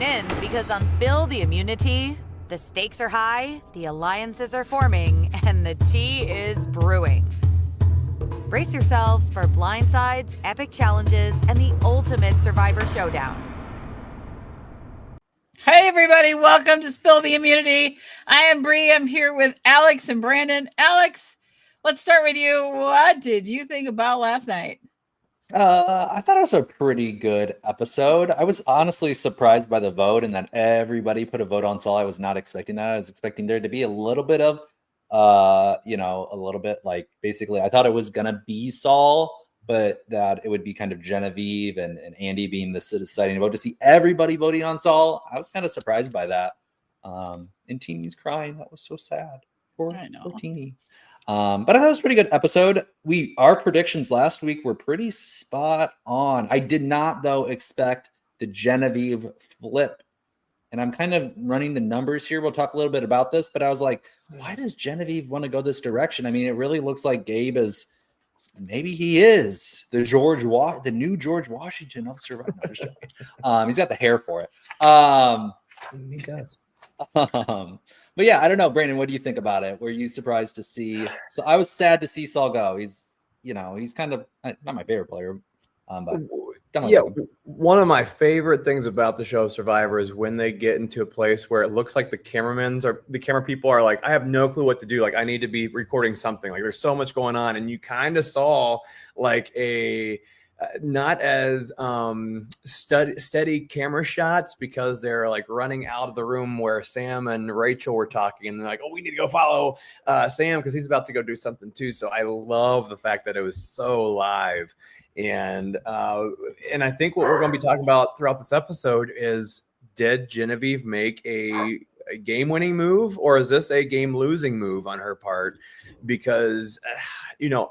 in, because on Spill the Immunity, the stakes are high, the alliances are forming, and the tea is brewing. Brace yourselves for blindsides, epic challenges, and the ultimate Survivor Showdown. Hey everybody, welcome to Spill the Immunity. I am Bree. I'm here with Alex and Brandon. Alex, let's start with you. What did you think about last night? I thought it was a pretty good episode. I was honestly surprised by the vote and that everybody put a vote on Saul. I was not expecting that. I was expecting there to be a little bit of, a little bit like basically I thought it was going to be Saul, but that it would be kind of Genevieve and Andy being the deciding vote. To see everybody voting on Saul, I was kind of surprised by that. And Teeny's crying. That was so sad. Poor Teeny. But I thought it was a pretty good episode. Our predictions last week were pretty spot on. I did not, though, expect the Genevieve flip. And I'm kind of running the numbers here. We'll talk a little bit about this, but I was like, why does Genevieve want to go this direction? I mean, it really looks like Gabe is, maybe he is the new George Washington of Survivor. No, just joking. He's got the hair for it. He does. But yeah, I don't know, Brandon, what do you think about it? Were you surprised to see? So I was sad to see Saul go. He's kind of not my favorite player. But yeah, one of my favorite things about the show Survivor is when they get into a place where it looks like the camera people are like, I have no clue what to do. Like, I need to be recording something. Like, there's so much going on, and you kind of saw like a not as steady camera shots because they're like running out of the room where Sam and Rachel were talking, and they're like, oh, we need to go follow Sam because he's about to go do something too. So I love the fact that it was so live. And I think what we're going to be talking about throughout this episode is, did Genevieve make a game-winning move, or is this a game-losing move on her part? Because,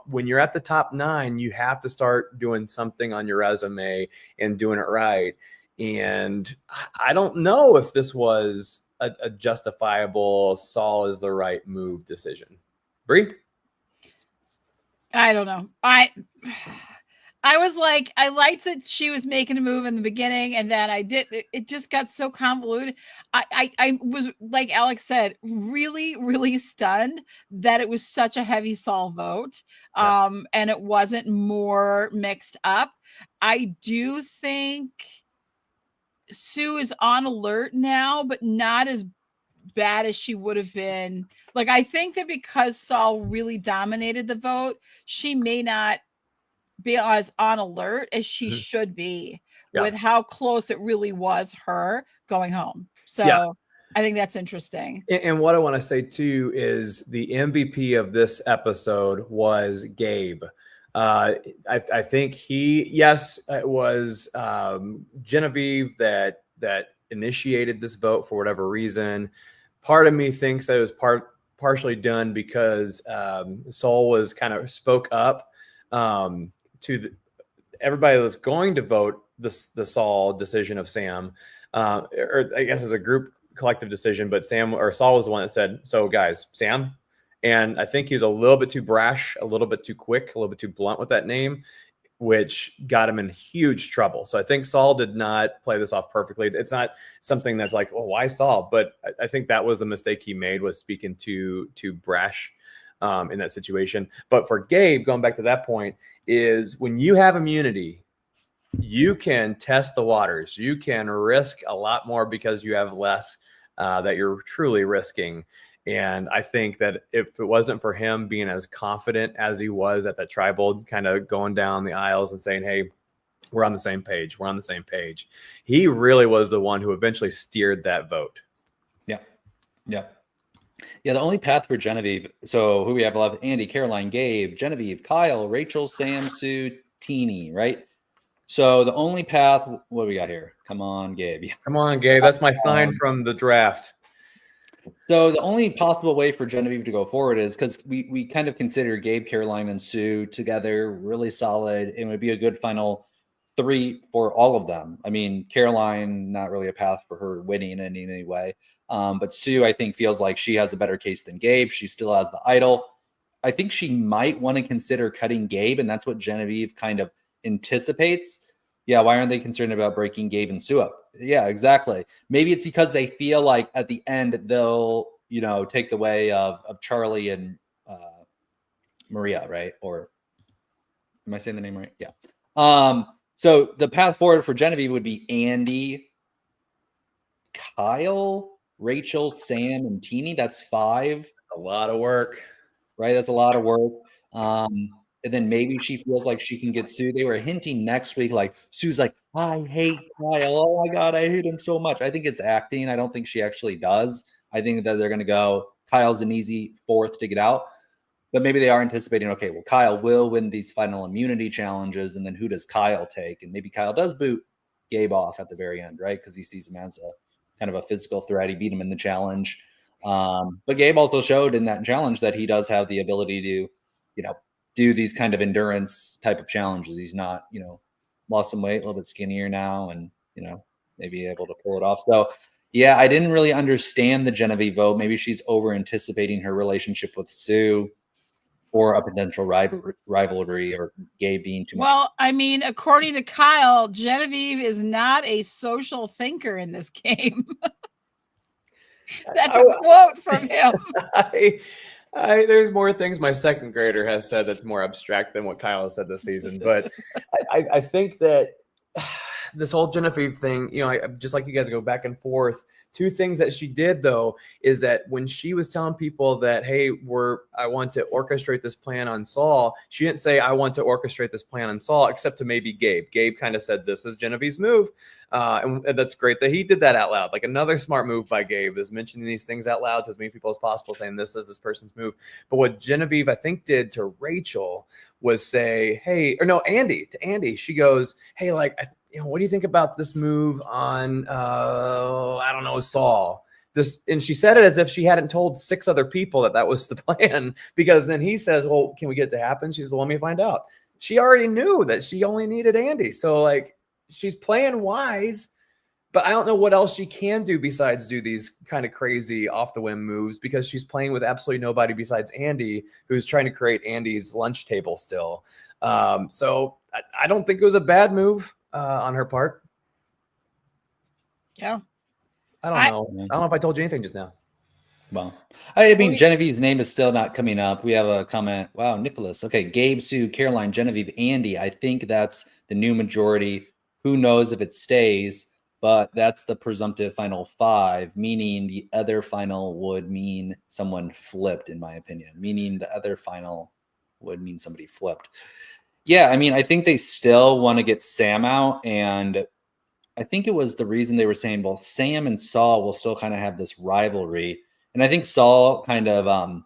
when you're at the top 9, you have to start doing something on your resume and doing it right. And I don't know if this was a justifiable Saul is the right move decision. Bree? I don't know. I was like, I liked that she was making a move in the beginning, and then it just got so convoluted. I was, like Alex said, really, really stunned that it was such a heavy Saul vote. And it wasn't more mixed up. I do think Sue is on alert now, but not as bad as she would have been. Like, I think that because Saul really dominated the vote, she may not be as on alert as she should be with how close it really was her going home. So I think that's interesting. And what I want to say too is the MVP of this episode was Gabe. I think it was Genevieve that initiated this vote for whatever reason. Part of me thinks that it was partially done because Saul was kind of spoke up to everybody that's going to vote the Saul decision of Sam, or I guess it's a group collective decision, but Saul was the one that said, so guys, Sam. And I think he was a little bit too brash, a little bit too quick, a little bit too blunt with that name, which got him in huge trouble. So I think Saul did not play this off perfectly. It's not something that's like, oh, why Saul? But I think that was the mistake he made, was speaking too brash in that situation. But for Gabe, going back to that point, is when you have immunity, you can test the waters. You can risk a lot more because you have less that you're truly risking. And I think that if it wasn't for him being as confident as he was at that tribal, kind of going down the aisles and saying, hey, we're on the same page. We're on the same page. He really was the one who eventually steered that vote. Yeah, the only path for Genevieve. So who we have left? Andy, Caroline, Gabe, Genevieve, Kyle, Rachel, Sam, Sue, Teeny, right? So the only path, what do we got here? Come on, Gabe. Come on, Gabe. That's my sign from the draft. So the only possible way for Genevieve to go forward is because we kind of consider Gabe, Caroline, and Sue together really solid. It would be a good final 3 for all of them. I mean, Caroline, not really a path for her winning in any way. But Sue, I think, feels like she has a better case than Gabe. She still has the idol. I think she might want to consider cutting Gabe, and that's what Genevieve kind of anticipates. Yeah, why aren't they concerned about breaking Gabe and Sue up? Yeah, exactly. Maybe it's because they feel like at the end they'll, take the way of Charlie and Maria, right? Or am I saying the name right? Yeah. So the path forward for Genevieve would be Andy, Kyle, Rachel, Sam, and Teeny. That's 5. A lot of work. Right? That's a lot of work. And then maybe she feels like she can get Sue. They were hinting next week, like Sue's like, I hate Kyle. Oh my God, I hate him so much. I think it's acting. I don't think she actually does. I think that they're going to go, Kyle's an easy 4th to get out. But maybe they are anticipating, okay, well, Kyle will win these final immunity challenges. And then who does Kyle take? And maybe Kyle does boot Gabe off at the very end, right? Because he sees him as a kind of a physical threat. He beat him in the challenge. But Gabe also showed in that challenge that he does have the ability to, do these kind of endurance type of challenges. He's not, lost some weight, a little bit skinnier now, and, maybe able to pull it off. So, yeah, I didn't really understand the Genevieve vote. Maybe she's over anticipating her relationship with Sue or a potential rivalry or Gabe being too much. Well, I mean, according to Kyle, Genevieve is not a social thinker in this game. That's a quote from him. There's more things my second grader has said that's more abstract than what Kyle has said this season. But I think that this whole Genevieve thing, just like you guys go back and forth. 2 things that she did, though, is that when she was telling people that, hey, I want to orchestrate this plan on Saul, she didn't say, I want to orchestrate this plan on Saul, except to maybe Gabe. Gabe kind of said, this is Genevieve's move. And that's great that he did that out loud. Like, another smart move by Gabe is mentioning these things out loud to as many people as possible, saying this is this person's move. But what Genevieve, I think, did to Rachel was say, hey, or no, Andy, she goes, hey, like, what do you think about this move on, I don't know, Saul? And she said it as if she hadn't told 6 other people that was the plan, because then he says, well, can we get it to happen? She's the one we find out. She already knew that she only needed Andy. So, like, she's playing wise, but I don't know what else she can do besides do these kind of crazy off the whim moves, because she's playing with absolutely nobody besides Andy, who's trying to create Andy's lunch table still. So I don't think it was a bad move on her part. Yeah. I don't know. I don't know if I told you anything just now. Well, I mean, Genevieve's name is still not coming up. We have a comment. Wow, Nicholas. Okay, Gabe, Sue, Caroline, Genevieve, Andy. I think that's the new majority. Who knows if it stays, but that's the presumptive final 5, meaning the other final would mean someone flipped, in my opinion, meaning the other final would mean somebody flipped. Yeah, I mean, I think they still want to get Sam out, and I think it was the reason they were saying, well, Sam and Saul will still kind of have this rivalry. And I think Saul kind of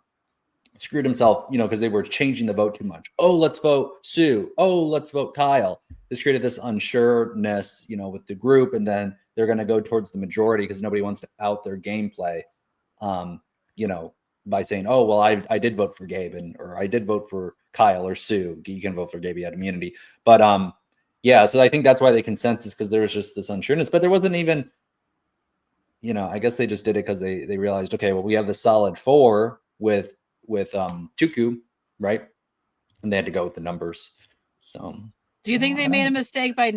screwed himself, because they were changing the vote too much. Oh, let's vote Sue. Oh, let's vote Kyle. This created this unsureness, with the group, and then they're going to go towards the majority because nobody wants to out their gameplay, by saying, oh, well, I did vote for Gabe, or I did vote for Kyle or Sue. You can vote for Gabe, you had immunity. But yeah, so I think that's why they consensus, because there was just this unsureness. But there wasn't even, I guess they just did it because they realized, okay, well, we have the solid 4 with Tuku, right? And they had to go with the numbers. So do you think they made a mistake by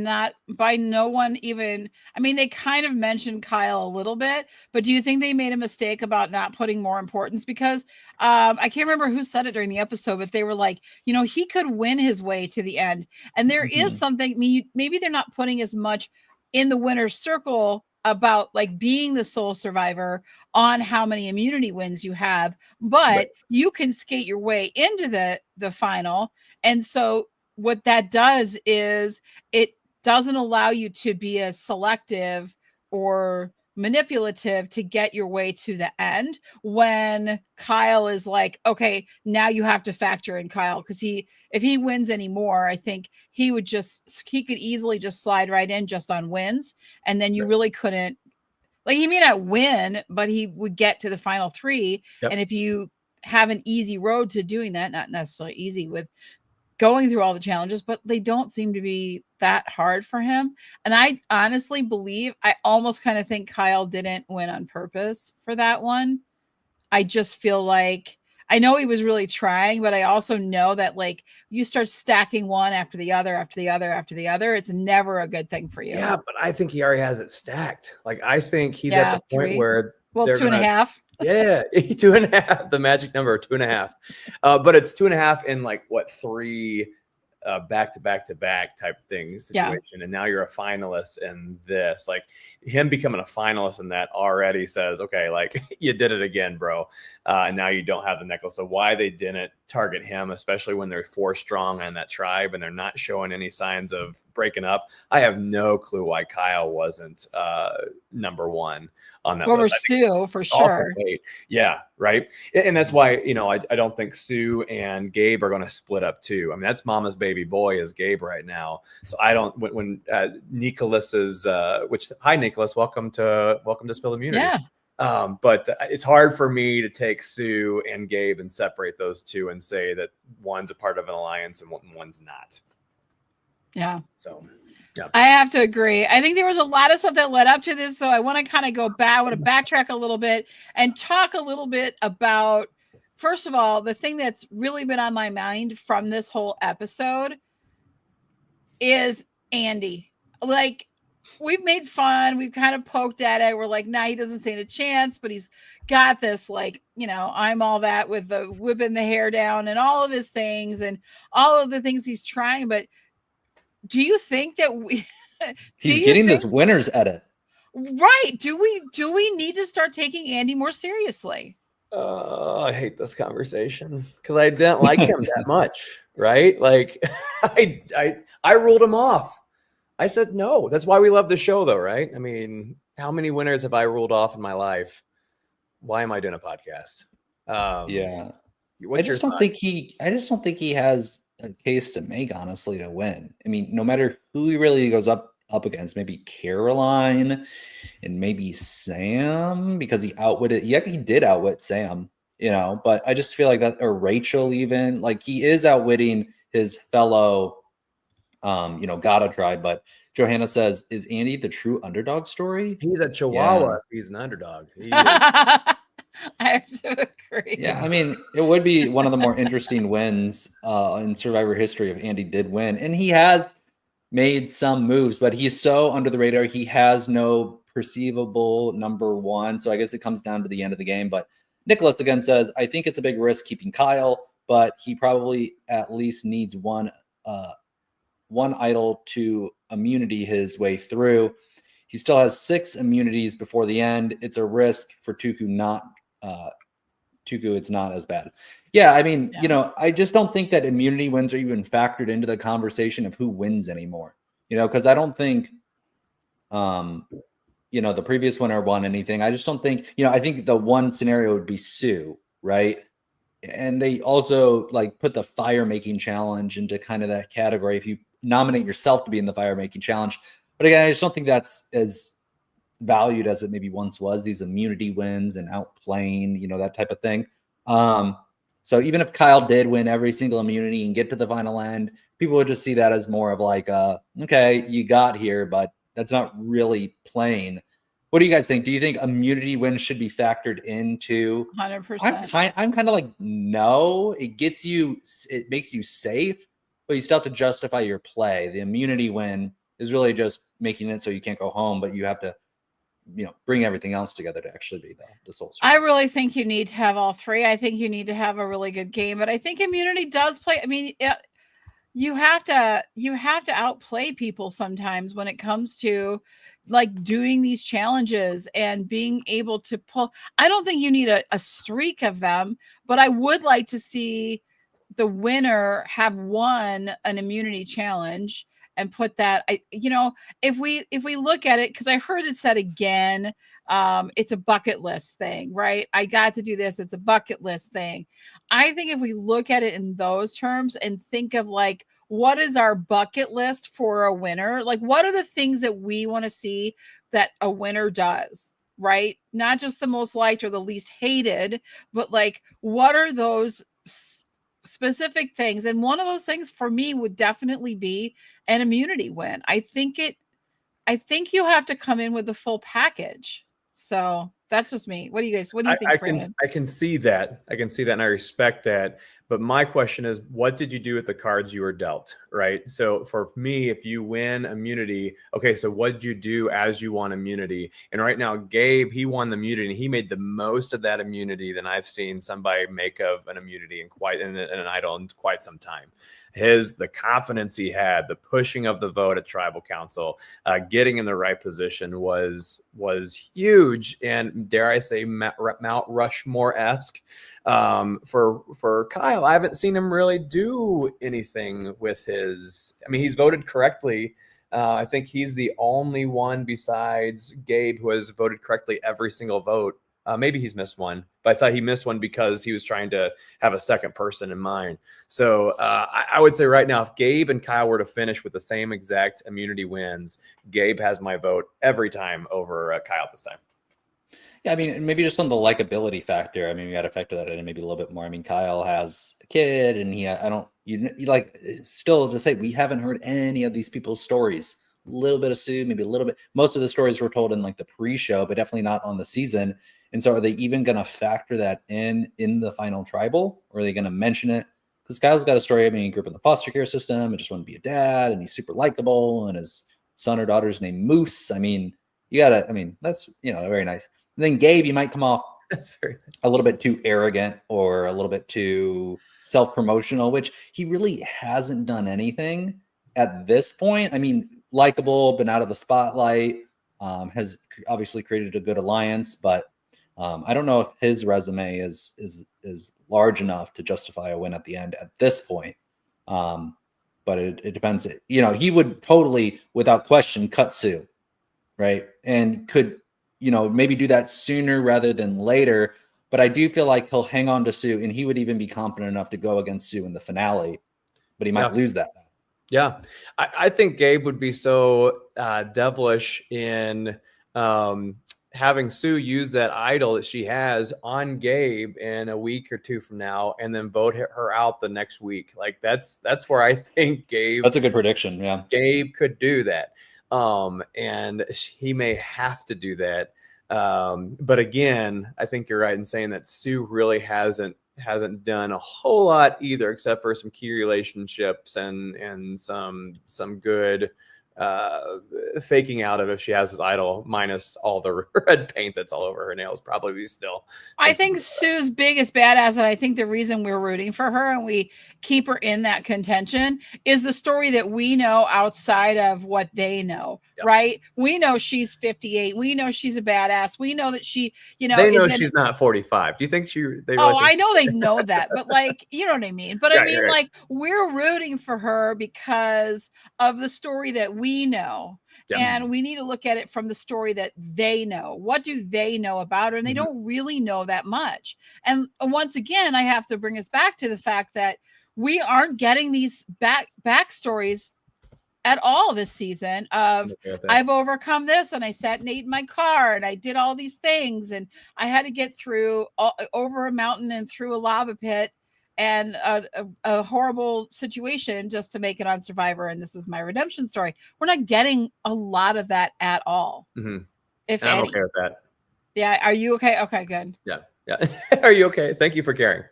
no one even, I mean, they kind of mentioned Kyle a little bit, but do you think they made a mistake about not putting more importance? Because I can't remember who said it during the episode, but they were like, he could win his way to the end. And there is something, maybe they're not putting as much in the winner's circle about like being the sole survivor on how many immunity wins you have, but you can skate your way into the final. And so what that does is it doesn't allow you to be as selective or manipulative to get your way to the end, when Kyle is like, okay, now you have to factor in Kyle, because if he wins anymore, I think he could easily just slide right in just on wins, and then you really couldn't, like, he may not win, but he would get to the final 3. And if you have an easy road to doing that, not necessarily easy with going through all the challenges, but they don't seem to be that hard for him. And I honestly believe, I almost kind of think Kyle didn't win on purpose for that one. I just feel like, I know he was really trying, but I also know that like you start stacking one after the other, after the other, after the other, it's never a good thing for you. Yeah, but I think he already has it stacked. Like I think he's Yeah, at the point 3. where Well, they're 2.5. Yeah, 2.5, the magic number, 2.5. But it's 2.5 in like what 3 back to back to back type thing situation. And now you're a finalist in this. Like him becoming a finalist in that already says, okay, like you did it again, bro. And now you don't have the necklace. So why they didn't target him, especially when they're 4 strong on that tribe and they're not showing any signs of breaking up. I have no clue why Kyle wasn't number 1 on that Over list. Stu, for sure. Yeah, right. And that's why, you know, I don't think Sue and Gabe are going to split up too. I mean, that's Mama's baby boy is Gabe right now. So I don't, when Nicholas is, hi Nicholas, welcome to Spill Immunity. Yeah. But it's hard for me to take Sue and Gabe and separate those two and say that one's a part of an alliance and one's not. Yeah. So, yeah. I have to agree. I think there was a lot of stuff that led up to this. So I want to kind of go back, I want to backtrack a little bit and talk a little bit about, first of all, the thing that's really been on my mind from this whole episode is Andy. Like, we've made fun. We've kind of poked at it. We're like, nah, he doesn't stand a chance, but he's got this, like, you know, I'm all that with the whipping the hair down and all of his things and all of the things he's trying. But do you think that he's getting this winner's edit? Right. Do we need to start taking Andy more seriously? I hate this conversation because I didn't like him that much, right? Like I ruled him off. I said no. That's why we love the show though, right? I mean, how many winners have I ruled off in my life? Why am I doing a podcast? Yeah. I just don't think he has a case to make, honestly, to win. I mean, no matter who he really goes up against, maybe Caroline and maybe Sam, because he did outwit Sam, you know, but I just feel like that, or Rachel even, like he is outwitting his fellow, you know, Gata tribe. But Johanna says, is Andy the true underdog story? He's a Chihuahua. He's an underdog. I have to agree. Yeah, I mean, it would be one of the more interesting wins in Survivor history if Andy did win. And he has made some moves, but he's so under the radar. He has no perceivable number 1. So I guess it comes down to the end of the game. But Nicholas again says, I think it's a big risk keeping Kyle, but he probably at least needs one idol to immunity his way through. He still has 6 immunities before the end. It's a risk for Tuku it's not as bad. Yeah, I mean, you know, I just don't think that immunity wins are even factored into the conversation of who wins anymore. You know, because I don't think, you know, the previous winner won anything. I just don't think, you know, I think the one scenario would be Sue, right? And they also like put the fire making challenge into kind of that category if you nominate yourself to be in the fire making challenge. But again, I just don't think that's as valued as it maybe once was, these immunity wins and outplaying, you know, that type of thing. So even if Kyle did win every single immunity and get to the final end, people would just see that as more of like, okay, you got here, but that's not really playing. What do you guys think? Do you think immunity wins should be factored into? 100%. I'm kind of like, no, it makes you safe, but you still have to justify your play. The immunity win is really just making it so you can't go home, but you have to, you know, bring everything else together to actually be the sole survivor. I really think you need to have all 3. I think you need to have a really good game, but I think immunity does play. I mean, you have to outplay people sometimes when it comes to like doing these challenges and being able to pull. I don't think you need a streak of them, but I would like to see the winner have won an immunity challenge and put that, you know, if we look at it, because I heard it said again, it's a bucket list thing, right? I got to do this. It's a bucket list thing. I think if we look at it in those terms and think of like, what is our bucket list for a winner? Like, what are the things that we want to see that a winner does, right? Not just the most liked or the least hated, but like, what are those specific things? And one of those things for me would definitely be an immunity win. I think you have to come in with the full package. So That's just me. What do you think, Brandon? I can see that. I can see that, and I respect that. But my question is, what did you do with the cards you were dealt? Right. So for me, if you win immunity, okay, so what did you do as you won immunity? And right now, Gabe, he won the immunity, and he made the most of that immunity than I've seen somebody make of an immunity in an idol in quite some time. The confidence he had, the pushing of the vote at tribal council, getting in the right position was huge, and dare I say Mount Rushmore-esque for Kyle. I haven't seen him really do anything with his. I mean, he's voted correctly. I think he's the only one besides Gabe who has voted correctly every single vote. Maybe he's missed one, but I thought he missed one because he was trying to have a second person in mind. So I would say right now, if Gabe and Kyle were to finish with the same exact immunity wins, Gabe has my vote every time over Kyle this time. Yeah, I mean, maybe just on the likability factor. I mean, we got to factor that in maybe a little bit more. I mean, Kyle has a kid, and you like still to say we haven't heard any of these people's stories. A little bit of Sue, maybe a little bit. Most of the stories were told in like the pre-show, but definitely not on the season. And so are they even going to factor that in the final tribal, or are they going to mention it? Because Kyle's got a story. I mean, he grew up in the foster care system and just wanted to be a dad, and he's super likable, and his son or daughter's named Moose. I mean, that's, very nice. And then Gabe, you might come off That's very nice. A little bit too arrogant or a little bit too self-promotional, which he really hasn't done anything at this point. I mean, likable, been out of the spotlight, has obviously created a good alliance, but I don't know if his resume is large enough to justify a win at the end at this point. But it depends. He would totally, without question, cut Sue, right? And could, maybe do that sooner rather than later. But I do feel like he'll hang on to Sue, and he would even be confident enough to go against Sue in the finale, but he might lose that. Yeah. I think Gabe would be so devilish in having Sue use that idol that she has on Gabe in a week or two from now, and then vote her out the next week. Like that's where I think Gabe. That's a good prediction. Yeah. Gabe could do that. And he may have to do that. But again, I think you're right in saying that Sue really hasn't done a whole lot either, except for some key relationships and some good faking out of if she has this idol, minus all the red paint that's all over her nails, probably still. I think Sue's biggest badass, and I think the reason we're rooting for her and we keep her in that contention is the story that we know outside of what they know, right? We know she's 58. We know she's a badass. We know that she, they know she's not 45. Do you think I know they know that, but like, you know what I mean? But I mean, like, we're rooting for her because of the story that we know. And we need to look at it from the story that they know. What do they know about her? And they don't really know that much. And once again, I have to bring us back to the fact that we aren't getting these backstories at all this season of I've overcome this, and I sat and ate in my car, and I did all these things, and I had to get through over a mountain and through a lava pit and a horrible situation just to make it on Survivor. And this is my redemption story. We're not getting a lot of that at all. If I'm okay with that. Yeah. Are you okay? Okay, good. Yeah. Are you okay? Thank you for caring.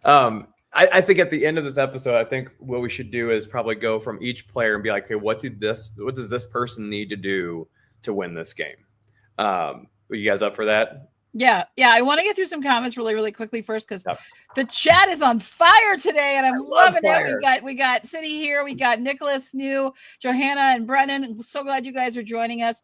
I think at the end of this episode, I think what we should do is probably go from each player and be like, okay, what does this person need to do to win this game? Are you guys up for that? Yeah. I want to get through some comments really, really quickly first, because the chat is on fire today, and I'm loving it. We got City here, we got Nicholas, New, Johanna, and Brennan. I'm so glad you guys are joining us.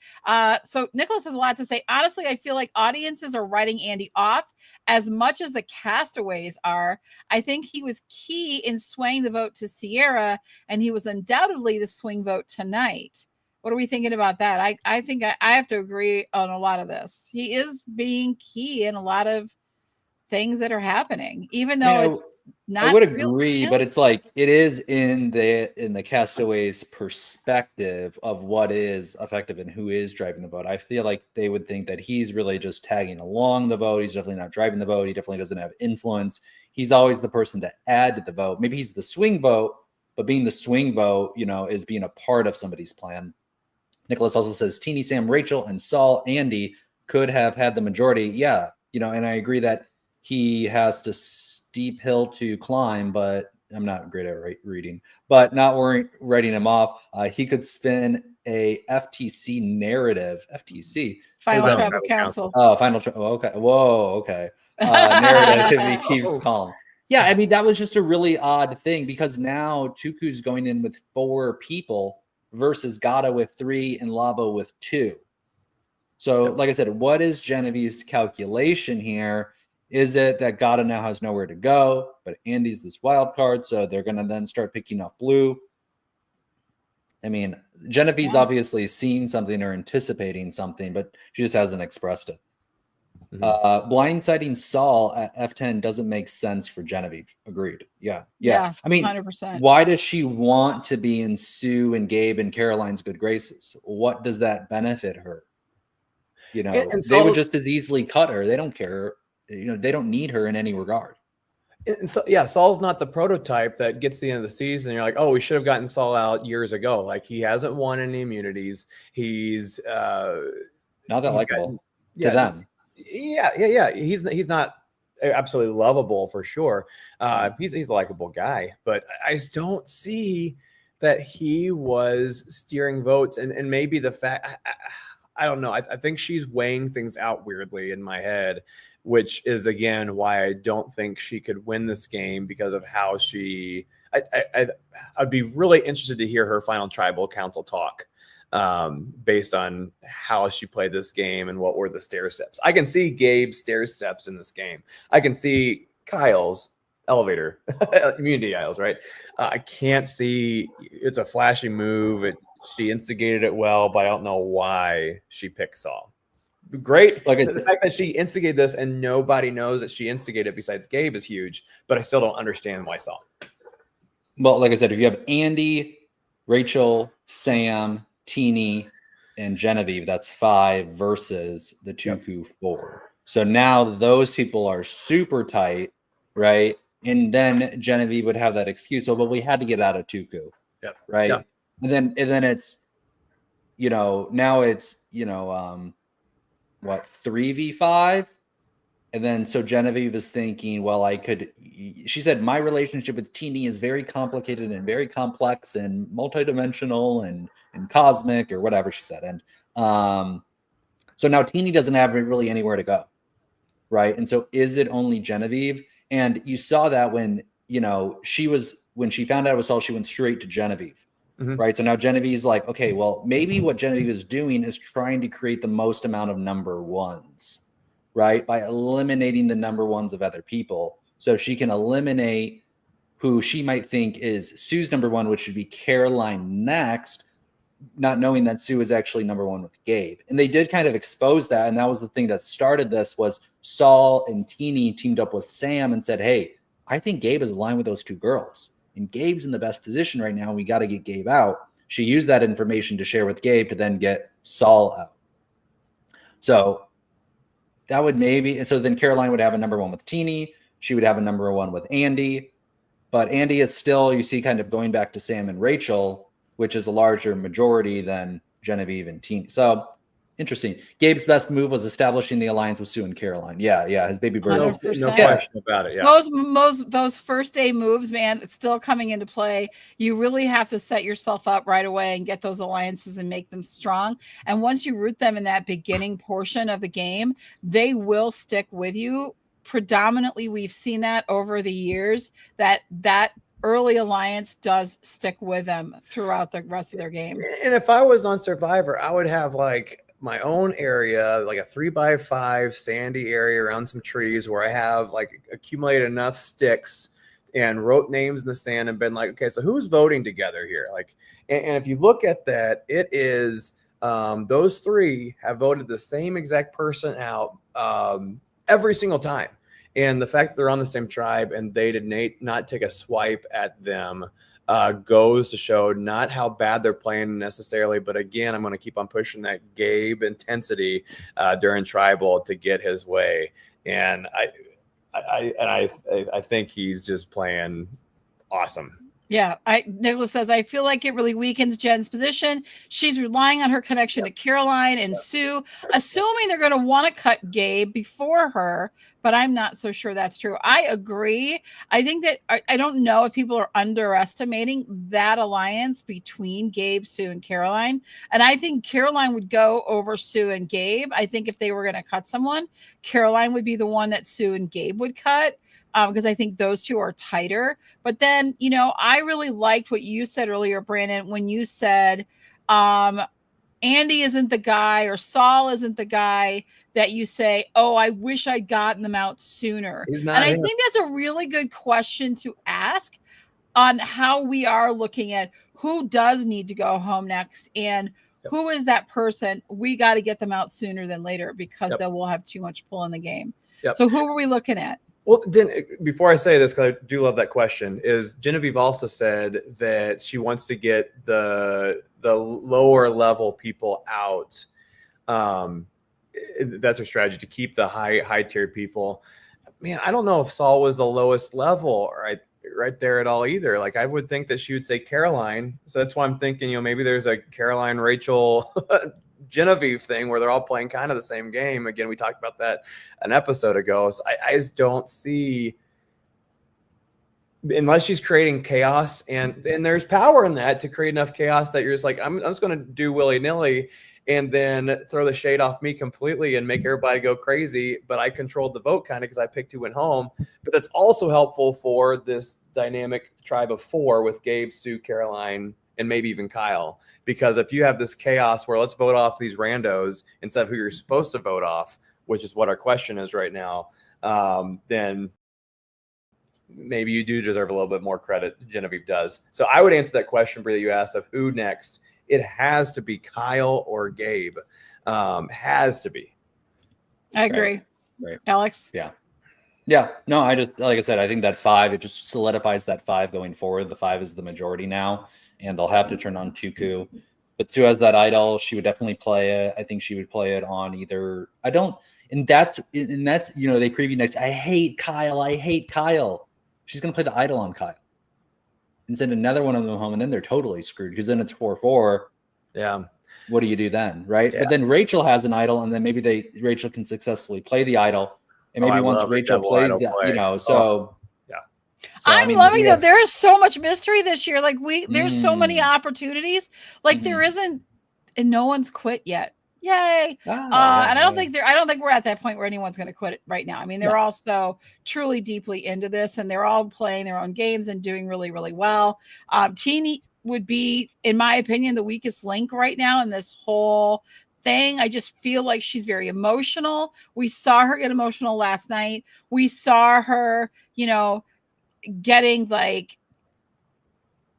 So Nicholas has a lot to say. Honestly, I feel like audiences are writing Andy off as much as the castaways are. I think he was key in swaying the vote to Sierra, and he was undoubtedly the swing vote tonight. What are we thinking about that? I think I have to agree on a lot of this. He is being key in a lot of things that are happening, even though it's not. I would agree, but it's like it is in the castaways' perspective of what is effective and who is driving the vote. I feel like they would think that he's really just tagging along the vote. He's definitely not driving the vote. He definitely doesn't have influence. He's always the person to add to the vote. Maybe he's the swing vote, but being the swing vote, is being a part of somebody's plan. Nicholas also says Teeny, Sam, Rachel, and Saul, Andy could have had the majority. Yeah, and I agree that he has to steep hill to climb, but I'm not great at reading. But not writing him off, he could spin a FTC narrative. FTC. Final Final Tribal Tribal Council. Oh, okay. Whoa, okay. Narrative if he keeps calm. Yeah, I mean, that was just a really odd thing because now Tuku's going in with 4 people versus Gata with 3 and Lavo with 2. So, like I said, what is Genevieve's calculation here? Is it that Gata now has nowhere to go, but Andy's this wild card, so they're going to then start picking off Blue? I mean, Genevieve's obviously seen something or anticipating something, but she just hasn't expressed it. Blindsiding Saul at F10 doesn't make sense for Genevieve. Agreed. Yeah. I mean, 100%. why does she want to be in Sue and Gabe and Caroline's good graces? What does that benefit her? And they would just as easily cut her. They don't care. They don't need her in any regard. And so, Saul's not the prototype that gets to the end of the season. And you're like, oh, we should have gotten Saul out years ago. Like, he hasn't won any immunities. He's not that likable to them. Yeah. He's not absolutely lovable for sure. He's a likable guy, but I just don't see that he was steering votes. And maybe the fact, I don't know. I think she's weighing things out weirdly in my head, which is again why I don't think she could win this game because of how she. I'd be really interested to hear her final tribal council talk, based on how she played this game and what were the stair steps. I can see Gabe's stair steps in this game. I can see Kyle's elevator immunity aisles. Right. I can't see. It's a flashy move. She instigated it well, but I don't know why she picked Saul. Great. Like the fact that she instigated this and nobody knows that she instigated it besides Gabe is huge, but I still don't understand why Saul. Well, like I said, if you have Andy, Rachel, Sam, Teeny, and Genevieve, that's 5 versus the Tuku 4. So now those people are super tight, right? And then Genevieve would have that excuse. So, but we had to get out of Tuku, right? Yeah. And then it's, now it's, what, 3v5? And then so Genevieve is thinking, well, she said, my relationship with Teeny is very complicated and very complex and multidimensional and cosmic or whatever she said. And so now Teeny doesn't have really anywhere to go. Right. And so is it only Genevieve? And you saw that when she found out it was Saul, she went straight to Genevieve. Mm-hmm. Right. So now Genevieve's like, okay, well, maybe what Genevieve is doing is trying to create the most amount of number ones, right? By eliminating the number ones of other people. So she can eliminate who she might think is Sue's number 1, which should be Caroline next, not knowing that Sue is actually number 1 with Gabe. And they did kind of expose that. And that was the thing that started this was Saul and Teeny teamed up with Sam and said, hey, I think Gabe is aligned with those 2 girls. And Gabe's in the best position right now. We got to get Gabe out. She used that information to share with Gabe to then get Saul out. So that would so then Caroline would have a number 1 with Teeny. She would have a number 1 with Andy. But Andy is still, you see, kind of going back to Sam and Rachel, which is a larger majority than Genevieve and Teeny. So interesting. Gabe's best move was establishing the alliance with Sue and Caroline. Yeah, his baby bird. No question about it. Yeah, those first day moves, man, it's still coming into play. You really have to set yourself up right away and get those alliances and make them strong. And once you root them in that beginning portion of the game, they will stick with you. Predominantly, we've seen that over the years that early alliance does stick with them throughout the rest of their game. And if I was on Survivor, I would have like my own area, like a 3x5 sandy area around some trees where I have like accumulated enough sticks and wrote names in the sand and been like, okay, so who's voting together here? Like, and if you look at that, it is those 3 have voted the same exact person out every single time. And the fact that they're on the same tribe and they did not take a swipe at them goes to show not how bad they're playing necessarily, but again, I'm going to keep on pushing that Gabe intensity during tribal to get his way. And I think he's just playing awesome. Yeah, Nicholas says, I feel like it really weakens Jen's position. She's relying on her connection to Caroline and Sue, assuming they're going to want to cut Gabe before her, but I'm not so sure that's true. I agree. I think that I don't know if people are underestimating that alliance between Gabe, Sue, and Caroline. And I think Caroline would go over Sue and Gabe. I think if they were going to cut someone, Caroline would be the one that Sue and Gabe would cut. Because I think those two are tighter. But then, I really liked what you said earlier, Brandon, when you said Andy isn't the guy or Saul isn't the guy that you say, oh, I wish I'd gotten them out sooner. He's not And I him. think that's a really good question to ask on how we are looking at who does need to go home next and who is that person. We got to get them out sooner than later because they will have too much pull in the game. So who are we looking at? Well, before I say this, because I do love that question, is Genevieve also said that she wants to get the lower level people out. That's her strategy, to keep the high tier people. Man, I don't know if Saul was the lowest level right there at all either. Like, I would think that she would say Caroline. So that's why I'm thinking, maybe there's a Caroline, Rachel, Genevieve thing where they're all playing kind of the same game. Again, we talked about that an episode ago. So I just don't see, unless she's creating chaos, and there's power in that to create enough chaos that you're just like, I'm just going to do willy-nilly and then throw the shade off me completely and make everybody go crazy. But I controlled the vote kind of because I picked who went home. But that's also helpful for this dynamic tribe of 4 with Gabe, Sue, Caroline, and maybe even Kyle. Because if you have this chaos where let's vote off these randos instead of who you're supposed to vote off, which is what our question is right now, then maybe you do deserve a little bit more credit. Genevieve does. So I would answer that question, Brie, that you asked of who next. It has to be Kyle or Gabe. Has to be. I agree. Right. Alex? Yeah. No, I just, like I said, I think that 5, it just solidifies that 5 going forward. The 5 is the majority now, and they'll have to turn on Tuku. But Sue has that idol. She would definitely play it. I think she would play it on either. And that's they preview next. I hate Kyle. She's going to play the idol on Kyle and send another one of them home, and then they're totally screwed because then it's 4-4. Yeah. What do you do then, right? Yeah. But then Rachel has an idol, and then maybe Rachel can successfully play the idol, and maybe once Rachel plays that, so. Yeah. So, I'm loving that there is so much mystery this year. Like there's so many opportunities. Like there isn't, and no one's quit yet. Yay! And I don't think we're at that point where anyone's going to quit it right now. I mean, they're all so truly deeply into this, and they're all playing their own games and doing really, really well. Teeny would be, in my opinion, the weakest link right now in this whole thing. I just feel like she's very emotional. We saw her get emotional last night. We saw her, getting like,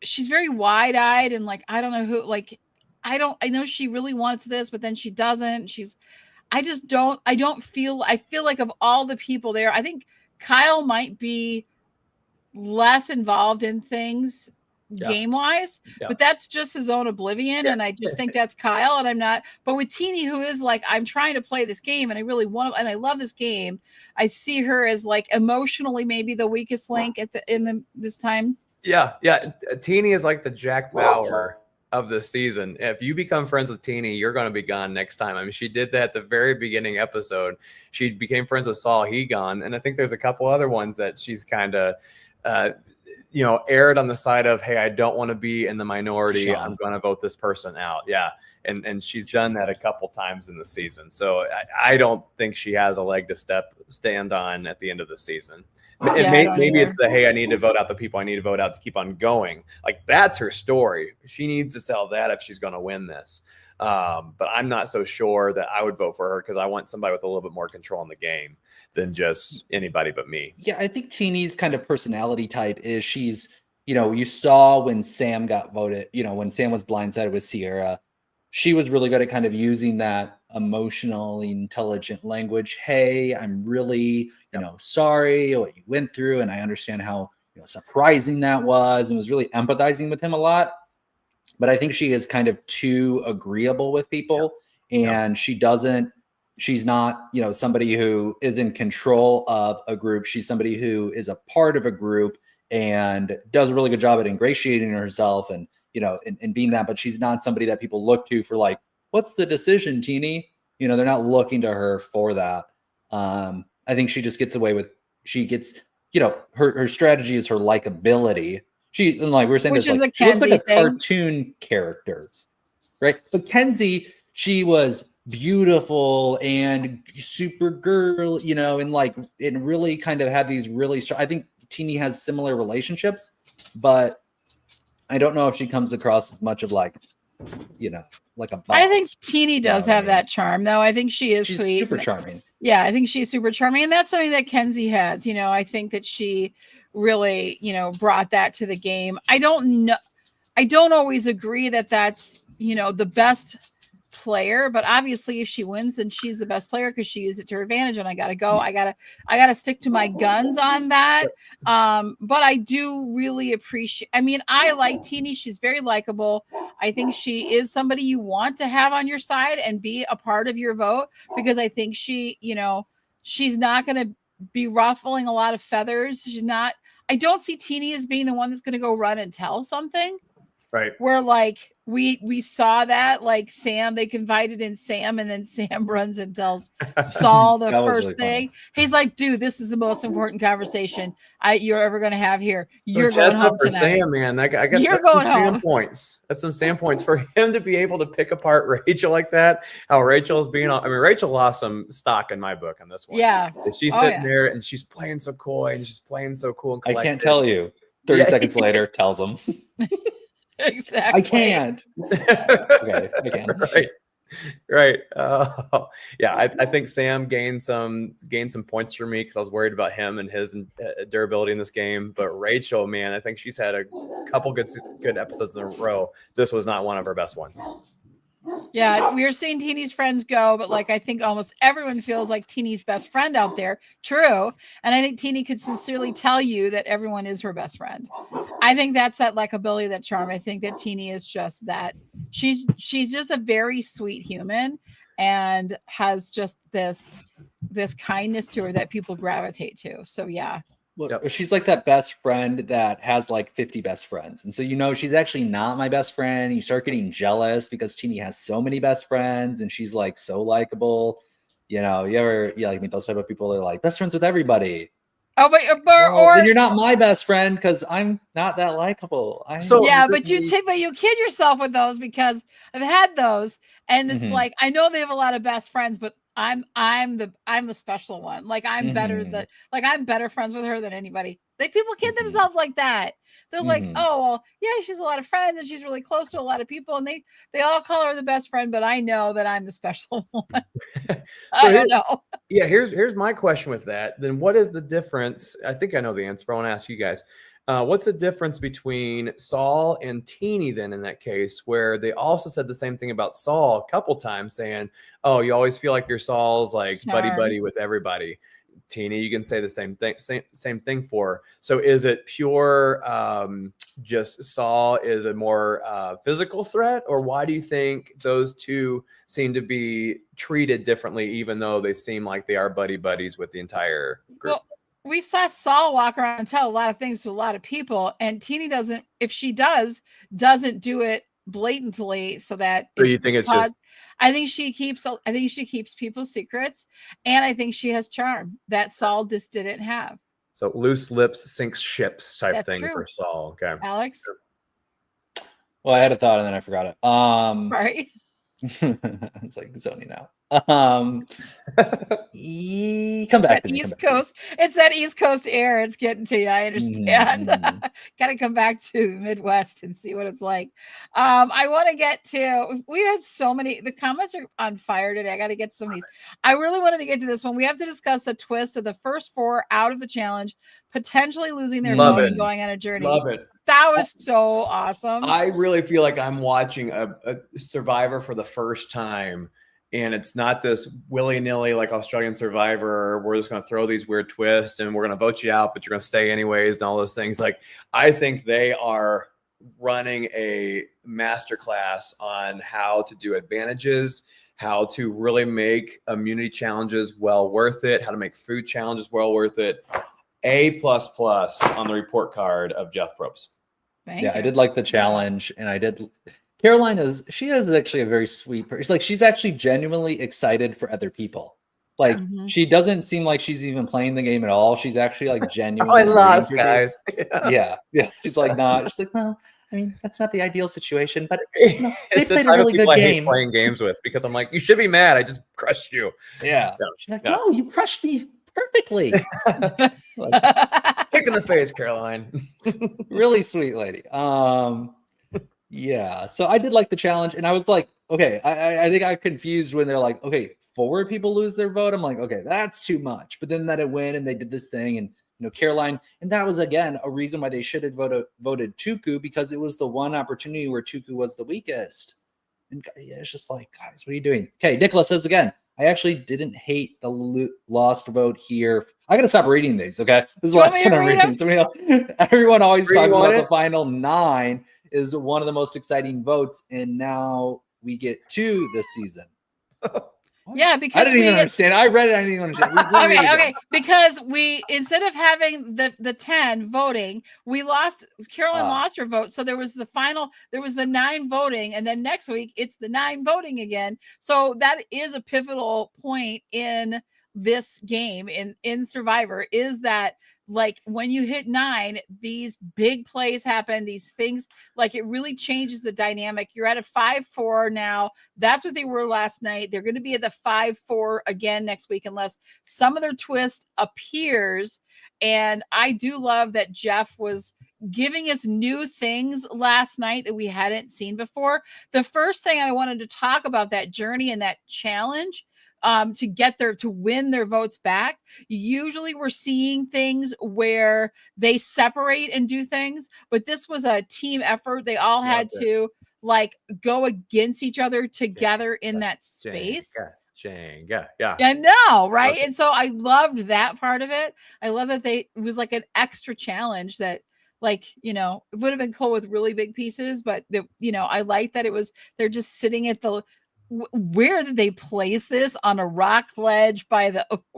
she's very wide-eyed and like, I don't know who, like, I know she really wants this, but then she doesn't. I feel like of all the people there, I think Kyle might be less involved in things game-wise, but that's just his own oblivion. And I just think that's Kyle, and I'm not, but with Teeny, who is like, I'm trying to play this game and I really want to, and I love this game. I see her as like emotionally, maybe the weakest link this time. Yeah. Teeny is like the Jack Bauer of the season. If you become friends with Teeny, you're going to be gone next time. I mean, she did that at the very beginning episode. She became friends with Saul. He gone. And I think there's a couple other ones that she's kind of, erred on the side of, hey, I don't want to be in the minority. Sean. I'm going to vote this person out. Yeah. And she's done that a couple times in the season. So I don't think she has a leg to stand on at the end of the season. Maybe it's the, hey, I need to vote out the people I need to vote out to keep on going. Like, that's her story. She needs to sell that if she's going to win this. But I'm not so sure that I would vote for her because I want somebody with a little bit more control in the game than just anybody but me. Yeah, I think Teeny's kind of personality type is she's, you saw when Sam got voted, when Sam was blindsided with Sierra, she was really good at kind of using that emotionally intelligent language. Hey, I'm really, sorry what you went through. And I understand how surprising that was, and was really empathizing with him a lot. But I think she is kind of too agreeable with people, and she's not, somebody who is in control of a group. She's somebody who is a part of a group and does a really good job at ingratiating herself and, you know, and being that, but she's not somebody that people look to for like, what's the decision, Teeny? You know, they're not looking to her for that. I think she just gets away with, she gets, you know, her strategy is her likability. She, and like we were saying, Which this, is like, a she looks like a Kenzie thing. cartoon character, right? But Kenzie, she was beautiful and super girl, you know, and like it really kind of had these really strong, I think Teeny has similar relationships, but I don't know if she comes across as much of like, you know, like a boss. I think Teeny does what I have mean? that charm, though. I think she is She's sweet. super charming. Yeah, I think she's super charming. And that's something that Kenzie has. You know, I think that she really, you know, brought that to the game. I don't know. I don't always agree that that's, you know, the best player, but obviously if she wins, then she's the best player because she used it to her advantage. And I gotta go. I gotta stick to my guns on that. But I do really appreciate, I mean, I like Teeny. She's very likable. I think she is somebody you want to have on your side and be a part of your vote, because I think she, you know, she's not gonna be ruffling a lot of feathers. She's not, I don't see Teeny as being the one that's gonna go run and tell something. Right. Where like we saw that, like Sam, they confided in Sam, and then Sam runs and tells Saul the first really thing. funny. He's like, dude, this is the most important conversation you're ever going to have here. You're So going Chad's home up for tonight. Sam, man. I got You're that's some going Sam home. points. That's some Sam points for him to be able to pick apart Rachel like that. How Rachel's being on. I mean, Rachel lost some stock in my book on this one. Yeah. She's sitting there and she's playing so coy and she's playing so cool and I collected. can't tell you. 30 seconds later, tells him. Exactly. I can't. Okay, I can. Right. Yeah, I think Sam gained some points for me because I was worried about him and his durability in this game. But Rachel, man, I think she's had a couple good episodes in a row. This was not one of her best ones. Yeah, we are seeing Teeny's friends go, but like I think almost everyone feels like Teeny's best friend out there. True. And I think Teeny could sincerely tell you that everyone is her best friend. I think that's that likability, that charm. I think that Teeny is just that. She's just a very sweet human and has just this kindness to her that people gravitate to. So yeah. Look, she's like that best friend that has like 50 best friends. And so, you know, she's actually not my best friend. You start getting jealous because Teeny has so many best friends and she's like so likable. You know, you like meet those type of people that are like best friends with everybody. Oh, but then you're not my best friend because I'm not that likable. But you kid yourself with those, because I've had those, and it's like I know they have a lot of best friends, but I'm the special one. Like I'm I'm better friends with her than anybody. Like people kid themselves like that. They're like, oh well, yeah, she's a lot of friends and she's really close to a lot of people, and they all call her the best friend, but I know that I'm the special one. I don't know. Yeah, here's my question with that. Then what is the difference? I think I know the answer, but I want to ask you guys. What's the difference between Saul and Teeny then in that case, where they also said the same thing about Saul a couple times, saying, oh, you always feel like your Saul's like buddy with everybody. Teeny, you can say the same thing for. So is it pure just Saul is a more physical threat, or why do you think those two seem to be treated differently, even though they seem like they are buddies with the entire group? Well, we saw Saul walk around and tell a lot of things to a lot of people, and Teeny doesn't do it blatantly, so that you think it's just I think she keeps people's secrets, and I think she has charm that Saul just didn't have. So loose lips sinks ships type That's thing true. for Saul. Okay. Alex? Well, I had a thought and then I forgot it. Right. It's like zoning out. Come back to me. East Coast. It's that East Coast air. It's getting to you. I understand. Got to come back to the Midwest and see what it's like. I want to get to. We had so many. The comments are on fire today. I got to get to some of these. I really wanted to get to this one. We have to discuss the twist of the first 4 out of the challenge, potentially losing their vote and going on a journey. Love it. That was so awesome. I really feel like I'm watching a Survivor for the first time. And it's not this willy-nilly like Australian Survivor. We're just going to throw these weird twists and we're going to vote you out, but you're going to stay anyways and all those things. Like, I think they are running a masterclass on how to do advantages, how to really make immunity challenges well worth it, how to make food challenges well worth it. A++ on the report card of Jeff Probst. Thank Yeah, you. I did like the challenge, and I did. Caroline is actually a very sweet person. It's like she's actually genuinely excited for other people. Like Mhm. she doesn't seem like she's even playing the game at all. She's actually like Oh, genuinely. I lost, rooting for her. guys. Yeah. She's like not. She's like, well, I mean, that's not the ideal situation, but you know, they It's the played a type really of people good I hate game. playing games with because I'm like, you should be mad. I just crushed you. Yeah. Yeah. She's like, Yeah. no, you crushed me perfectly. Like, Kick in the face, Caroline. really sweet lady. Yeah. So I did like the challenge, and I was like, okay, I think I got confused when they're like, okay, 4 people lose their vote. I'm like, okay, that's too much. But then that it went, and they did this thing, and Caroline, and that was again a reason why they should have voted Tuku, because it was the one opportunity where Tuku was the weakest. And yeah, it's just like, guys, what are you doing? Okay, Nicholas says again, I actually didn't hate the lost vote here. I gotta stop reading these. Okay, this is the You want last me one to I'm read reading. Somebody else, everyone always Where you talks about want the it? final 9 is one of the most exciting votes, and now we get 2 this season. What? Yeah, I because didn't even understand. I read it. I didn't even understand. Read it again. Okay, because we, instead of having the 10 voting, Carolyn lost her vote. So there was the 9 voting, and then next week it's the 9 voting again. So that is a pivotal point in this game in Survivor, is that like when you hit 9, these big plays happen, these things, like it really changes the dynamic. You're at a 5-4 now. That's what they were last night. They're going to be at the 5-4 again next week, unless some other twist appears. And I do love that Jeff was giving us new things last night that we hadn't seen before. The first thing I wanted to talk about, that journey and that challenge, to get to win their votes back. Usually we're seeing things where they separate and do things, but this was a team effort. They all had to like go against each other together in that space. Yeah. I know, right? And so I loved that part of it. I love that it was like an extra challenge that, like, it would have been cool with really big pieces, but I like that they're just sitting at where did they place this? On a rock ledge by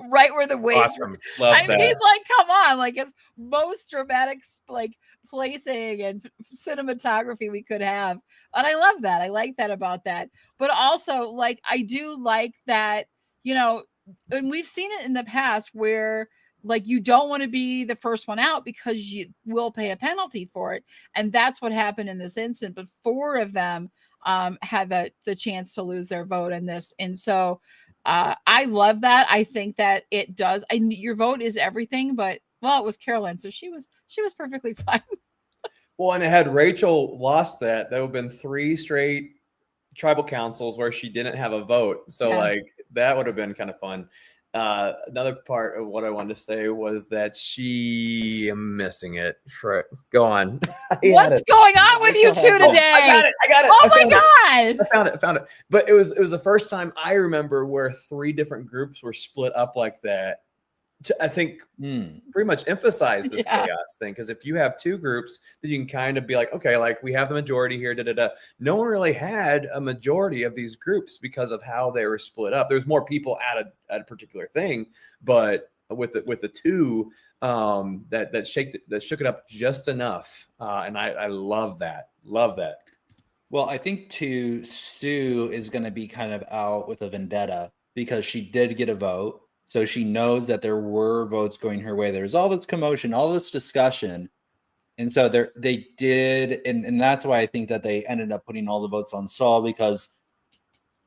right where the waves. Awesome. Love that. mean, like, come on, like it's most dramatic like placing and cinematography we could have. And I love that. I like that about that. But also, like, I do like that, and we've seen it in the past where like you don't want to be the first one out because you will pay a penalty for it. And that's what happened in this instance. But 4 of them had the chance to lose their vote in this. And so I love that. I think that it does. Your vote is everything, but well, it was Carolyn, so she was perfectly fine. Well, and had Rachel lost that would have been 3 straight tribal councils where she didn't have a vote. So like that would have been kind of fun. Another part of what I wanted to say was that I'm missing it. Go on. What's going on with you two today? I got it. Oh my God. I found it. But it was the first time I remember where 3 different groups were split up like that. I think pretty much emphasize this chaos thing, because if you have 2 groups, then you can kind of be like, okay, like we have the majority here. No one really had a majority of these groups because of how they were split up. There's more people at a particular thing, but with the 2 that shook it up just enough, and I love that. Well, I think too, Sue is going to be kind of out with a vendetta because she did get a vote. So she knows that there were votes going her way. There's all this commotion, all this discussion. And so they did. And that's why I think that they ended up putting all the votes on Saul, because,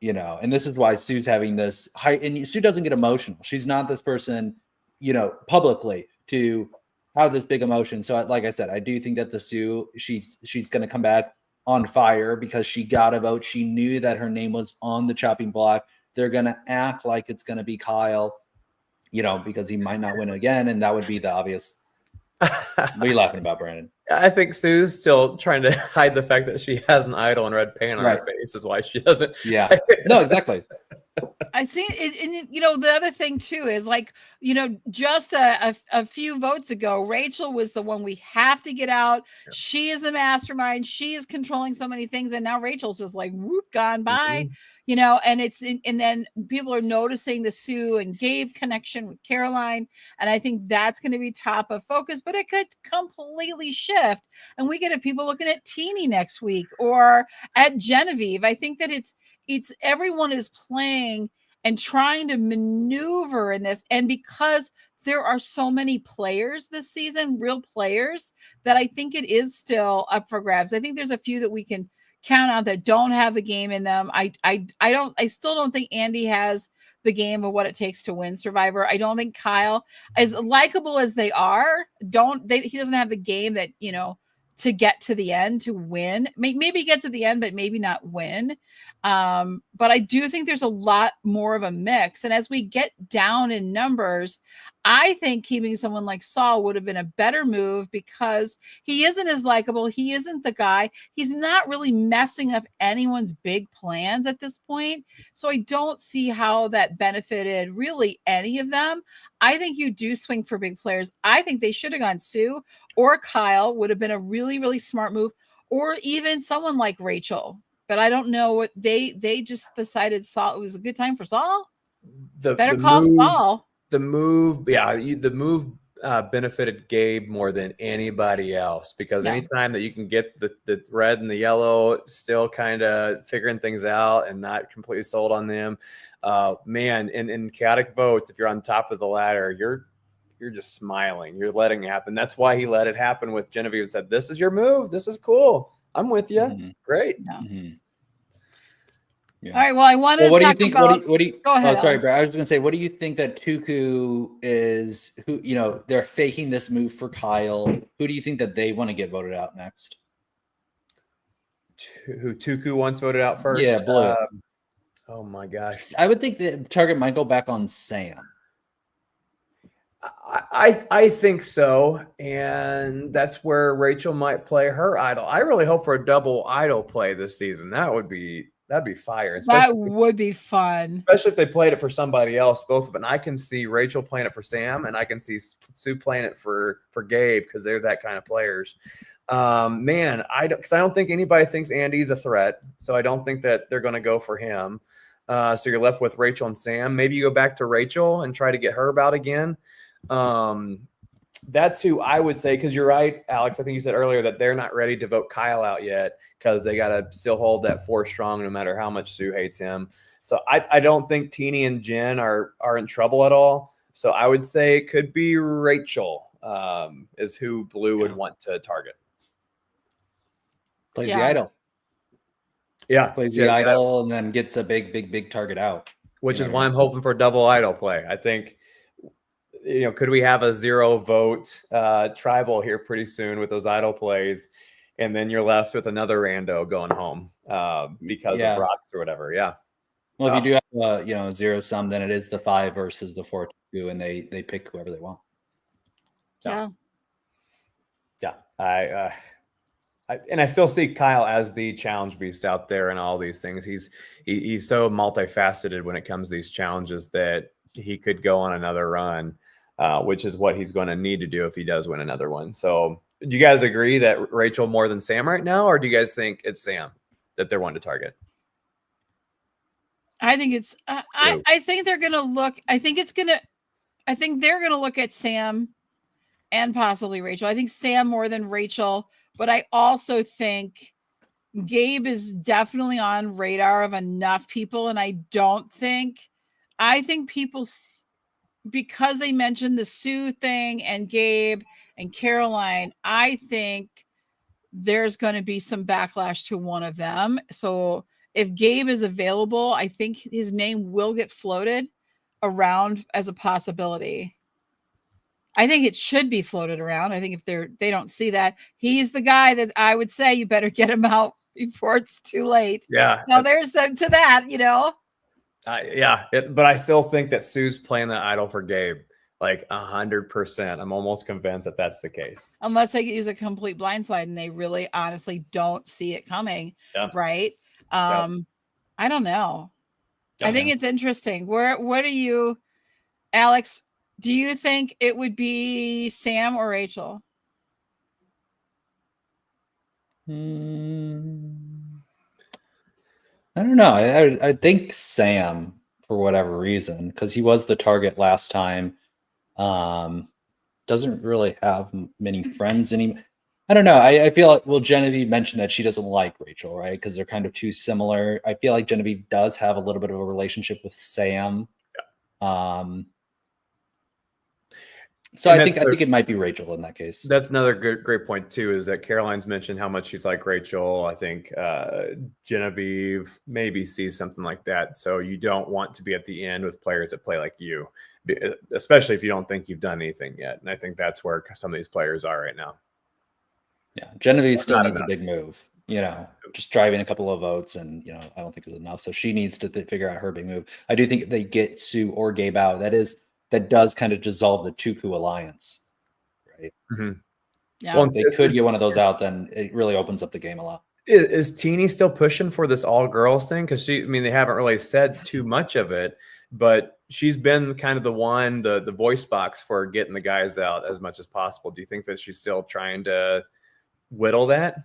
and this is why Sue's having this high, and Sue doesn't get emotional. She's not this person, publicly to have this big emotion. So like I said, I do think that she's going to come back on fire because she got a vote. She knew that her name was on the chopping block. They're going to act like it's going to be Kyle, because he might not win again. And that would be the obvious. What are you laughing about, Brandon? I think Sue's still trying to hide the fact that she has an idol in red paint on her face, is why she doesn't. Yeah. No, exactly. I see it, and the other thing too is like, just a few votes ago, Rachel was the one we have to get out. Yeah. She is a mastermind. She is controlling so many things, and now Rachel's just like whoop gone by, and and then people are noticing the Sue and Gabe connection with Caroline, and I think that's going to be top of focus. But it could completely shift, and we get people looking at Teeny next week or at Genevieve. I think that it's everyone is playing and trying to maneuver in this. And because there are so many players this season, real players, that I think it is still up for grabs. I think there's a few that we can count out that don't have the game in them. I still don't think Andy has the game of what it takes to win Survivor. I don't think Kyle, as likable as they are, he doesn't have the game that, to get to the end to win. Maybe get to the end, but maybe not win. But I do think there's a lot more of a mix. And as we get down in numbers, I think keeping someone like Saul would have been a better move because he isn't as likable. He isn't the guy. He's not really messing up anyone's big plans at this point. So I don't see how that benefited really any of them. I think you do swing for big players. I think they should have gone Sue or Kyle would have been a really, really smart move, or even someone like Rachel. But I don't know what they just decided Saul, it was a good time for Saul. Better call Saul. The move benefited Gabe more than anybody else because anytime that you can get the red and the yellow still kind of figuring things out and not completely sold on them, man, in chaotic votes, if you're on top of the ladder, you're just smiling. You're letting it happen. That's why he let it happen with Genevieve and said, "This is your move. This is cool. I'm with you." Mm-hmm. Great. Yeah. Mm-hmm. Yeah. All right. Well, I wanted to talk about. What do you? Go ahead. Oh, sorry, Brad. I was just gonna say, what do you think that Tuku is? Who they're faking this move for Kyle. Who do you think that they want to get voted out next? Who Tuku wants voted out first? Yeah, Blue. Oh my gosh. I would think the target might go back on Sam. I think so, and that's where Rachel might play her idol. I really hope for a double idol play this season. That'd be fire. That would be fun, especially if they played it for somebody else. Both of them. And I can see Rachel playing it for Sam, and I can see Sue playing it for Gabe because they're that kind of players. Man, I don't think anybody thinks Andy's a threat, so I don't think that they're going to go for him. So you're left with Rachel and Sam. Maybe you go back to Rachel and try to get her out again. That's who I would say, because you're right, Alex. I think you said earlier that they're not ready to vote Kyle out yet because they got to still hold that 4 strong no matter how much Sue hates him. So I don't think Teeny and Jen are in trouble at all. So I would say it could be Rachel is who Blue would want to target. Plays the idol. Yeah. Plays the idol and then gets a big target out. Which is why I'm hoping for a double idol play. I think, could we have a 0 vote tribal here pretty soon with those idol plays? And then you're left with another rando going home because of rocks or whatever. Yeah. Well, if you do have 0 sum, then it is the 5 versus the 4 2, and they pick whoever they want. Yeah. Yeah. I still see Kyle as the challenge beast out there and all these things. He's so multifaceted when it comes to these challenges that he could go on another run, which is what he's going to need to do if he does win another one. So do you guys agree that Rachel more than Sam right now, or do you guys think it's Sam that they're wanting to target? I think it's I think they're going to look. I think they're going to look at Sam and possibly Rachel. I think Sam more than Rachel. But I also think Gabe is definitely on radar of enough people. And I think people, because they mentioned the Sue thing and Gabe and Caroline, I think there's going to be some backlash to one of them. So if Gabe is available, I think his name will get floated around as a possibility. I think it should be floated around. I think if they don't see that, he's the guy that I would say you better get him out before it's too late. Yeah. Now there's to that, but I still think that Sue's playing that idol for Gabe, like 100%. I'm almost convinced that that's the case. Unless they use a complete blindside and they really honestly don't see it coming. Yeah. Right. I don't know. I think it's interesting. What do you, Alex, do you think it would be Sam or Rachel? I don't know. I think Sam, for whatever reason, because he was the target last time. Doesn't really have many friends anymore. I don't know. I feel like, well, Genevieve mentioned that she doesn't like Rachel, right? Because they're kind of too similar. I feel like Genevieve does have a little bit of a relationship with Sam. So I think it might be Rachel in that case. That's another great point too, is that Caroline's mentioned how much she's like Rachel. I think Genevieve maybe sees something like that. So you don't want to be at the end with players that play like you, especially if you don't think you've done anything yet. And I think that's where some of these players are right now. Yeah, Genevieve still needs a big move. Just driving a couple of votes, and I don't think is enough. So she needs to figure out her big move. I do think if they get Sue or Gabe out, that does kind of dissolve the Tuku alliance, right? Mm-hmm. Yeah. So once they could get one of those out, then it really opens up the game a lot. Is Teeny still pushing for this all girls thing? Because they haven't really said too much of it, but she's been kind of the one, the voice box for getting the guys out as much as possible. Do you think that she's still trying to whittle that?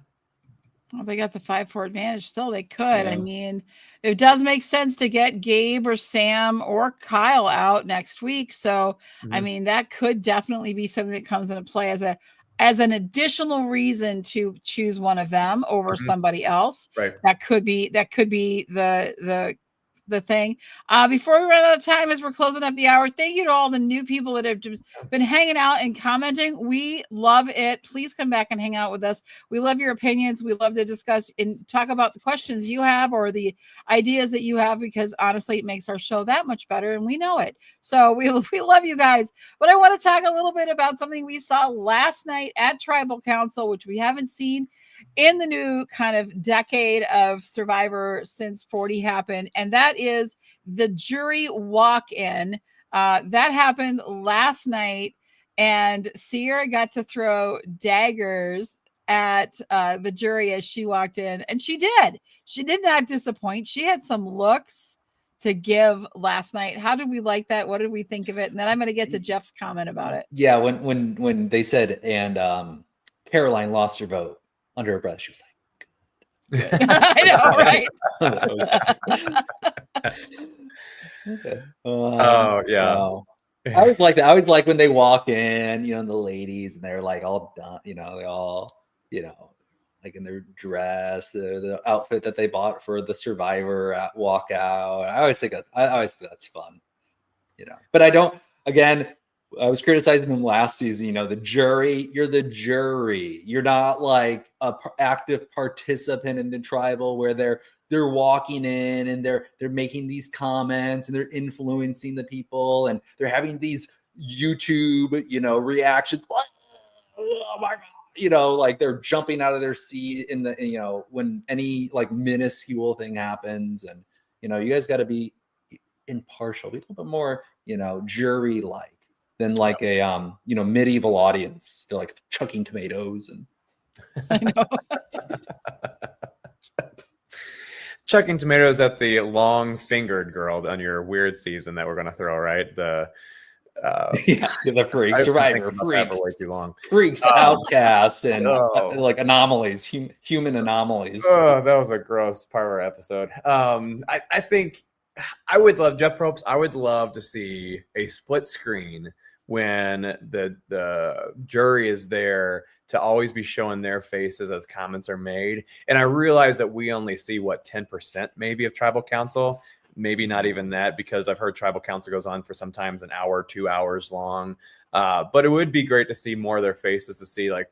Well, they got the 5-4 advantage still. They could. Yeah. I mean, it does make sense to get Gabe or Sam or Kyle out next week. So, I mean, that could definitely be something that comes into play as an additional reason to choose one of them over somebody else. Right. That could be the thing. Before we run out of time, as we're closing up the hour, thank you to all the new people that have just been hanging out and commenting. We love it. Please come back and hang out with us. We love your opinions. We love to discuss and talk about the questions you have or the ideas that you have, because honestly, it makes our show that much better, and we know it. So we love you guys. But I want to talk a little bit about something we saw last night at Tribal Council, which we haven't seen in the new kind of decade of Survivor since 40 happened, and that is the jury walk-in. That happened last night, and Sierra got to throw daggers at the jury as she walked in, and she did not disappoint. She had some looks to give last night. How did we like that? What did we think of it? And then I'm going to get to Jeff's comment about it. Yeah, when they said, and Caroline lost her vote, under her breath, she was like, good. I know, right? Okay. Oh yeah. So I always like that. I always like when they walk in, the ladies, and they're like all done, they all, like in their dress, the outfit that they bought for the Survivor walkout. I always think that's fun, But I don't. Again, I was criticizing them last season. The jury. You're the jury. You're not like a active participant in the tribal where they're walking in and they're making these comments and they're influencing the people and they're having these YouTube reactions. Oh my god! Like they're jumping out of their seat in the when any like minuscule thing happens, and you guys got to be impartial, be a little bit more jury like than like a medieval audience. They're like chucking tomatoes and I know. Chucking tomatoes at the long-fingered girl on your weird season that we're going to throw, right? The freaks, Survivor freaks, way too long. Freaks, outcast, and like anomalies, human anomalies. Oh, that was a gross part of our episode. I think I would love, Jeff Probst, I would love to see a split screen when the jury is there to always be showing their faces as comments are made. And I realize that we only see 10% maybe of Tribal Council, maybe not even that, because I've heard Tribal Council goes on for sometimes an hour, 2 hours long. But it would be great to see more of their faces, to see like,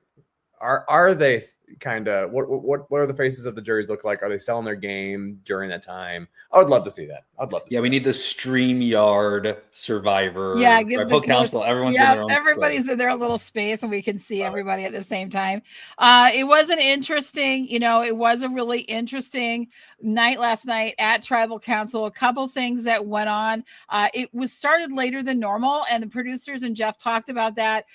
are they kind of, what are the faces of the juries look like? Are they selling their game during that time? I would love to see that. I'd love to see we need the StreamYard Survivor. Yeah, give the council. Everyone's in their own everybody's space. in their little space and we can see everybody at the same time. It was an interesting, it was a really interesting night last night at Tribal Council. A couple things that went on. It was started later than normal, and the producers and Jeff talked about that,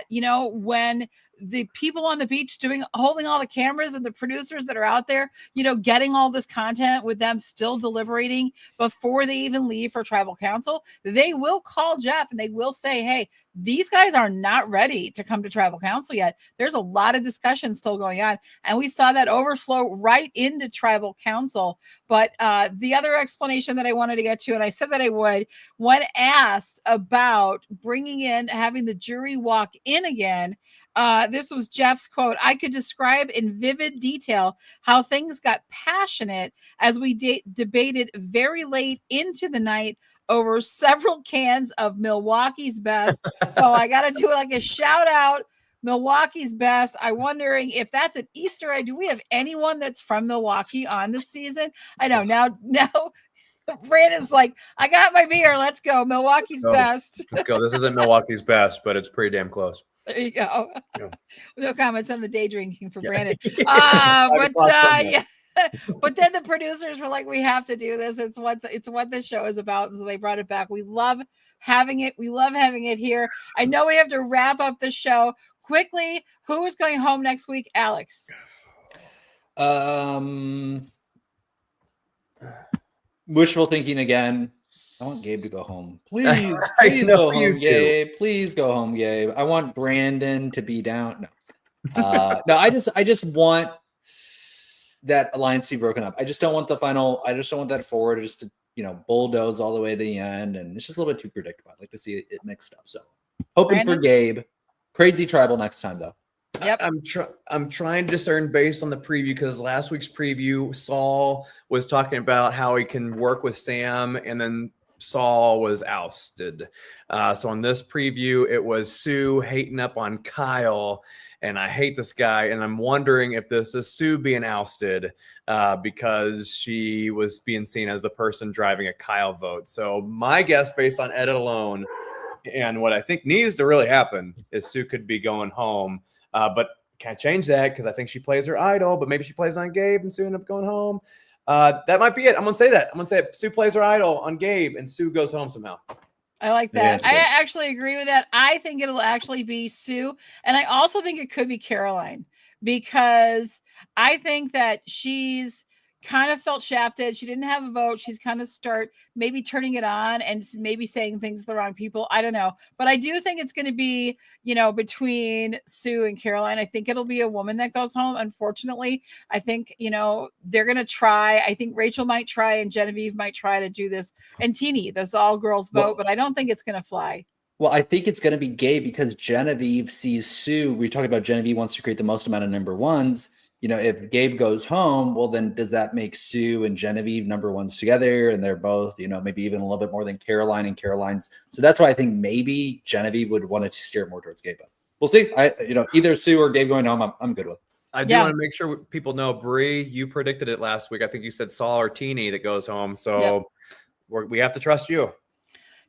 when the people on the beach holding all the cameras and the producers that are out there, getting all this content with them still deliberating before they even leave for tribal council, they will call Jeff and they will say, hey, these guys are not ready to come to tribal council yet. There's a lot of discussion still going on. And we saw that overflow right into tribal council. But the other explanation that I wanted to get to, and I said that I would, when asked about having the jury walk in again, this was Jeff's quote. I could describe in vivid detail how things got passionate as we debated very late into the night over several cans of Milwaukee's Best. So I got to do like a shout out, Milwaukee's Best. I'm wondering if that's an Easter egg. Do we have anyone that's from Milwaukee on this season? I know now Brandon's like, I got my beer. Let's go. Milwaukee's Best. Let's go. This isn't Milwaukee's Best, but it's pretty damn close. There you go. Yeah. No comments on the day drinking for Brandon. Yeah. But then the producers were like, we have to do this. It's what the show is about. So they brought it back. We love having it. We love having it here. I know we have to wrap up the show quickly. Who is going home next week, Alex? Wishful thinking again. I want Gabe to go home. Please go home, Gabe. Please go home, Gabe. I want Brandon to be down. No. No, I just want that alliance to be broken up. I just don't want I just don't want that forward just to, bulldoze all the way to the end. And it's just a little bit too predictable. I'd like to see it mixed up. So hoping for Gabe. Crazy tribal next time though. Yep. I'm trying to discern based on the preview, because last week's preview, Saul was talking about how he can work with Sam, and then Saul was ousted. So on this preview, it was Sue hating up on Kyle, and I hate this guy. And I'm wondering if this is Sue being ousted because she was being seen as the person driving a Kyle vote. So my guess, based on edit alone, and what I think needs to really happen, is Sue could be going home. But can't change that because I think she plays her idol, but maybe she plays on Gabe and Sue ends up going home. That might be it. I'm going to say that. I'm going to say it. Sue plays her idol on Gabe and Sue goes home somehow. I like that. Yeah, I actually agree with that. I think it'll actually be Sue. And I also think it could be Caroline, because I think that she's kind of felt shafted. She didn't have a vote. She's kind of maybe turning it on and maybe saying things to the wrong people. I don't know. But I do think it's going to be, between Sue and Caroline. I think it'll be a woman that goes home. Unfortunately, I think, they're going to try. I think Rachel might try and Genevieve might try to do this. And Teeny, this all girls vote, but I don't think it's going to fly. Well, I think it's going to be Gabe, because Genevieve sees Sue. We talked about Genevieve wants to create the most amount of number ones. If Gabe goes home, well, then does that make Sue and Genevieve number ones together? And they're both, maybe even a little bit more than Caroline and Caroline's. So that's why I think maybe Genevieve would want to steer it more towards Gabe. But we'll see. Either Sue or Gabe going home, I'm good with. I do want to make sure people know, Bree, you predicted it last week. I think you said Saul or Teeny that goes home. So we have to trust you.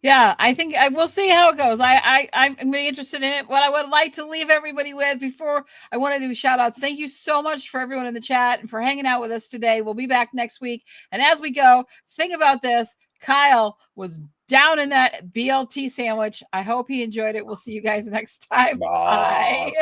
Yeah, I think we'll see how it goes. I'm really interested in it. What I would like to leave everybody with before I want to do shout outs. Thank you so much for everyone in the chat and for hanging out with us today. We'll be back next week. And as we go, think about this. Kyle was down in that BLT sandwich. I hope he enjoyed it. We'll see you guys next time. Bye.